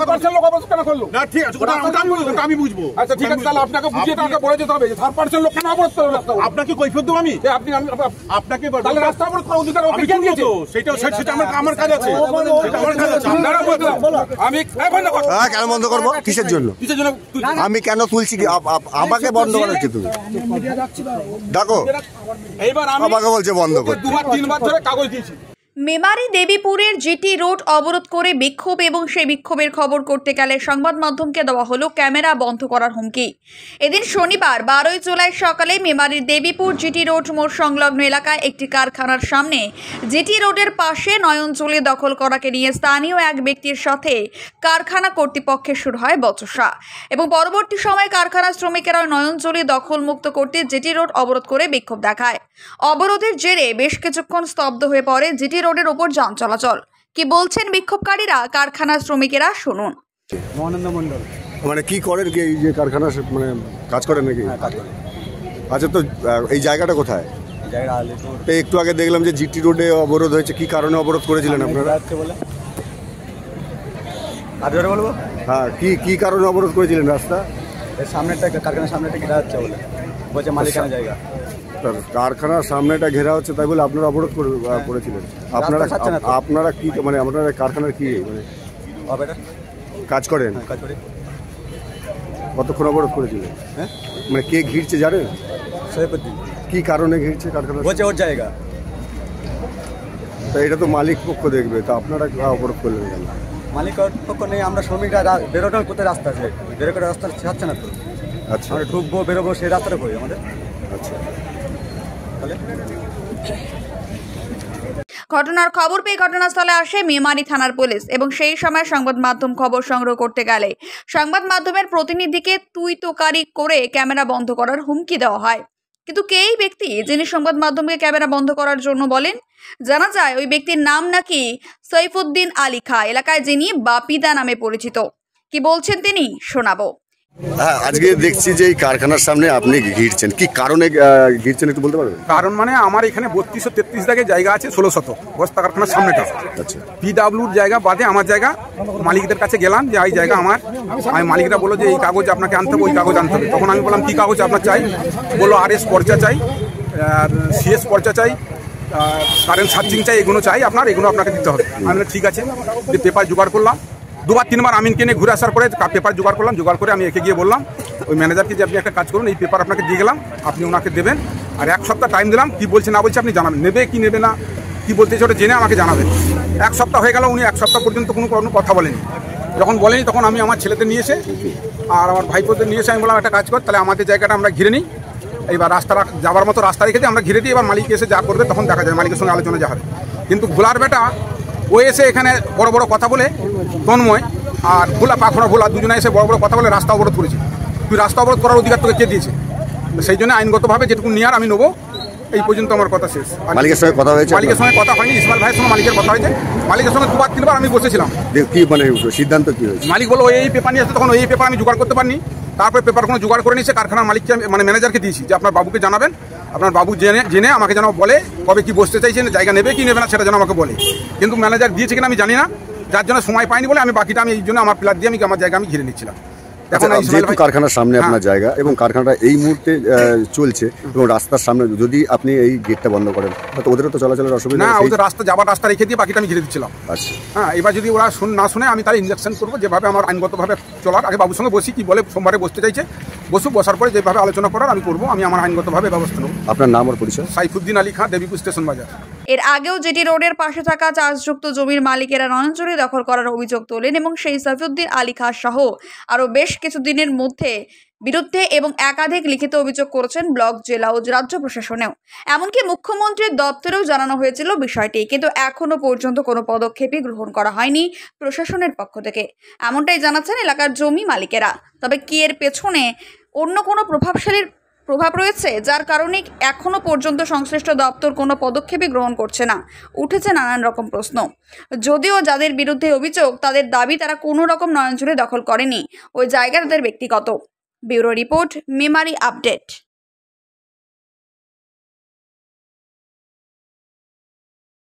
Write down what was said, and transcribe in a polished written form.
Percent লোক অবরোধ কেন করলো? না ঠিক আছে, ওটা আমি বুঝবো। আচ্ছা ঠিক আছে, তাহলে আপনাকে বুঝিয়ে তাকে বলে যেতে হবে যে 3% লোক কেন অবরোধ করলো রাস্তা? আপনাকে কৈফিয়ত দেবো আমি? আপনি আপনাকে তাহলে রাস্তা অবরোধ করার অধিকার আমি কেন দিয়েছি? সেটা আমার কাজ আছে, সেটা আমার কাজ আছে। আমি কেন বন্ধ করবো? কিসের জন্য? আমি কেন তুলছি? আমাকে বন্ধ করা হচ্ছে? তুমি ডাকো, এইবার আমাকে বলছে বন্ধ করো। 2-3 বার ধরে কাগজ দিয়েছি। মেমারি দেবীপুরের জিটি রোড অবরোধ করে বিক্ষোভ এবং সেই বিক্ষোভের খবর করতে গেলে সংবাদ মাধ্যমকে দেওয়া হলো ক্যামেরা বন্ধ করার হুমকি। এদিন শনিবার 12 জুলাই সকালে মেমারির দেবীপুর জিটি রোড মোড় সংলগ্ন এলাকায় একটি কারখানার সামনে জিটি রোডের পাশে নয়নজলি দখল করাকে নিয়ে স্থানীয় এক ব্যক্তির সাথে কারখানা কর্তৃপক্ষের শুরু হয় বচসা এবং পরবর্তী সময় কারখানা শ্রমিকেরা নয়নজলি দখল মুক্ত করতে জিটি রোড অবরোধ করে বিক্ষোভ দেখায়। অবরোধের জেরে বেশ কিছুক্ষণ স্তব্ধ হয়ে পড়ে জিটি রোডের উপর যান চলাচল। কি বলছেন বিক্ষোভকারীরা, কারখানার শ্রমিকেরা শুনুন। মহানন্দ মন্ডল মানে কি করেন? কি এই যে কারখানা মানে কাজ করেন নাকি? আচ্ছা, তো এই জায়গাটা কোথায়? তো একটু আগে দেখলাম যে জিটি রোডে অবরোধ হয়েছে, কি কারণে অবরোধ করেছিলেন আপনারা? বলবো হ্যাঁ, কি কারণে অবরোধ করেছিলেন? রাস্তা সামনেটা, কারখানার সামনেটা ঘেরা হচ্ছে বলছে মালিকানা জায়গা। কারখানার সামনেটা ঘেরা হচ্ছে তাই বলে আপনারা অবরোধ করেছিলেন? আপনারা কি মানে আপনারা কারখানার কি মানে কাজ করেন? কতক্ষণ অবরোধ করেছিলেন? হ্যাঁ, মানে কে ঘিরছে জানেন? কি কারণে ঘিরছে কারখানা? বলছে ওর জায়গা। তা এটা তো মালিক পক্ষ দেখবে, তা আপনারা অবরোধ করলেন কেন? মালিক পক্ষ নেই, আমরা শ্রমিকরা বেরোটার কোথায় রাস্তা আছে? বেরোটার রাস্তা ছাড়ছে না তো। আচ্ছা, আমরা ঢুকবো বেরোবো সেই রাস্তাটা করি আমাদের। আচ্ছা, ঘটনার খবর পেয়ে ঘটনাস্থলে আসে মেমারি থানার পুলিশ এবং সেই সময় সংবাদ মাধ্যম খবর সংগ্রহ করতে গেলে সংবাদ মাধ্যমের প্রতিনিধিকে তুই তোকারি করে ক্যামেরা বন্ধ করার হুমকি দেওয়া হয়। কিন্তু কে এই ব্যক্তি যিনি সংবাদ মাধ্যমকে ক্যামেরা বন্ধ করার জন্য বলেন? জানা যায় ওই ব্যক্তির নাম নাকি সৈফুদ্দিন আলী খা, এলাকায় যিনি বাপিদা নামে পরিচিত। কি বলছেন তিনি শোনাবো। হ্যাঁ, আজকে দেখছি যে এই কারখানার সামনে আপনি ঘিরছেন, কি কারণে ঘিরছেন একটু বলতে পারবেন? কারণ মানে আমার এখানে 3233 দাগে জায়গা আছে, 1600 বস্তা কারখানার সামনেটা। আচ্ছা, পিডাব্লিউর জায়গা বাদে আমার জায়গা। মালিকদের কাছে গেলাম যে এই জায়গা আমার। আমি মালিকরা বললো যে এই কাগজ আপনাকে আনতে হবে, ওই কাগজ আনতে হবে। তখন আমি বললাম কি কাগজ আপনার চাই? বললো RS পর্চা চাই, আর CS পর্চা চাই, কারেন্ট সার্চিং চাই, এগুলো চাই আপনার, এগুলো আপনাকে দিতে হবে। আমি বললাম ঠিক আছে, যে পেপার জোগাড় করলাম। 2-3 বার আমিনকে নিয়ে ঘুরে আসার পরে পেপার জোগাড় করলাম। জোগাড় করে আমি একে গিয়ে বললাম ওই ম্যানেজারকে যে আপনি একটা কাজ করুন, এই পেপার আপনাকে দিয়ে গেলাম, আপনি ওনাকে দেবেন, আর 1 সপ্তাহ টাইম দিলাম। কি বলছে না বলছে আপনি জানাবেন, নেবে কি নেবে না, কি বলতেছে ওটা জেনে আমাকে জানাবেন। 1 সপ্তাহ হয়ে গেল, উনি 1 সপ্তাহ পর্যন্ত কোনো কথা বলেনি। যখন বলেনি তখন আমি আমার ছেলেদের নিয়ে এসে আর আমার ভাইপোদের নিয়ে এসে আমি বললাম একটা কাজ কর, তাহলে আমাদের জায়গাটা আমরা ঘিরে নিই। এইবার রাস্তা যাওয়ার মতো রাস্তা রেখে দিয়ে আমরা ঘিরে দিই। এবার মালিক এসে যা করবে তখন দেখা যায়, মালিকের সঙ্গে আলোচনা যা হবে। কিন্তু ভোলার বেটা ও এসে এখানে বড় বড় কথা বলে, তন্ময় আর ভোলা পাখড়া ভোলা দুজনে এসে বড় বড় কথা বলে রাস্তা অবরোধ করেছে। তুই রাস্তা অবরোধ করার অধিকার তোকে কে দিয়েছে? সেই জন্য আইনগতভাবে যেটুকু নেওয়ার আমি নেবো। এই পর্যন্ত আমার কথা শেষ। মালিকের সঙ্গে কথা হয়েছে? মালিকের সঙ্গে কথা হয়নি, ইসমাইল ভাইয়ের সঙ্গে মালিকের কথা হয়েছে। মালিকের সঙ্গে 2-3 বার আমি বসেছিলাম। কি মানে সিদ্ধান্ত কি হয়েছে? মালিক বললো এই পেপার নিয়ে আসতে, তখন ওই পেপার আমি জোগাড় করতে পারিনি। তারপরে পেপারগুলো জোগাড় করে নিয়েছে, কারখানার মালিককে মানে ম্যানেজারকে দিয়েছি যে আপনার বাবুকে জানাবেন, আপনার বাবু জেনে আমাকে যেন বলে কবে কি বসতে চাইছেন, জায়গা নেবে কি নেবে না সেটা যেন আমাকে বলে। কিন্তু ম্যানেজার দিয়েছে কিনা আমি জানি না, যার জন্য সময় পাইনি বলে আমি বাকিটা আমি এই জন্য আমার প্লাট দিয়ে আমি আমার জায়গা আমি ঘিরে নিচ্ছিলাম। যেহেতু কারখানার সামনে আপনার জায়গা এবং কারখানাটা এই মুহূর্তে চলছে এবং রাস্তার সামনে যদি আপনি এই গেটটা বন্ধ করেন তো ওদেরও তো চলাচলের অসুবিধা। না, ওদের যাবার রাস্তা রেখে দিয়ে বাকিটা আমি ঘিরে দিচ্ছিলাম। আচ্ছা, হ্যাঁ, এবার যদি ওরা না শুনে আমি তাহলে ইনজেকশন করবো, যেভাবে আমার আইনগতভাবে চলার। আগে বাবুর সঙ্গে বসি, কি বলে সোমবারে বসতে চাইছে, বসার পরে যেভাবে আলোচনা করার আমি করবো। আমি আমার আইনগতভাবে ব্যবস্থা নেব। আপনার নাম আর পরিচয়? সাইফুদ্দিন আলী খান, দেবীপুর স্টেশন বাজার। এর আগেও জিটি রোডের পাশে থাকা চাষযুক্ত জমির মালিকেরা নয়নজলি দখল করার অভিযোগ তোলেন এবং সেই সাইফুদ্দিন আলী খান সহ আরও বেশ কিছুদিনের মধ্যে বিরুদ্ধে এবং একাধিক লিখিত অভিযোগ করেছেন ব্লক, জেলা ও রাজ্য প্রশাসনেও। এমনকি মুখ্যমন্ত্রীর দপ্তরেও জানানো হয়েছিল বিষয়টি, কিন্তু এখনো পর্যন্ত কোনো পদক্ষেপই গ্রহণ করা হয়নি প্রশাসনের পক্ষ থেকে, এমনটাই জানাচ্ছেন এলাকার জমি মালিকেরা। তবে কি এর পেছনে অন্য কোনো প্রভাব রয়েছে, যার কারণে এখনো পর্যন্ত সংশ্লিষ্ট দপ্তর কোনো পদক্ষেপই গ্রহণ করছে না? উঠেছে নানান রকম প্রশ্ন। যদিও যাদের বিরুদ্ধে অভিযোগ তাদের দাবি তারা কোনো রকম নয়নজলি দখল করেনি, ওই জায়গা তাদের ব্যক্তিগত। Bureau report, Memari update.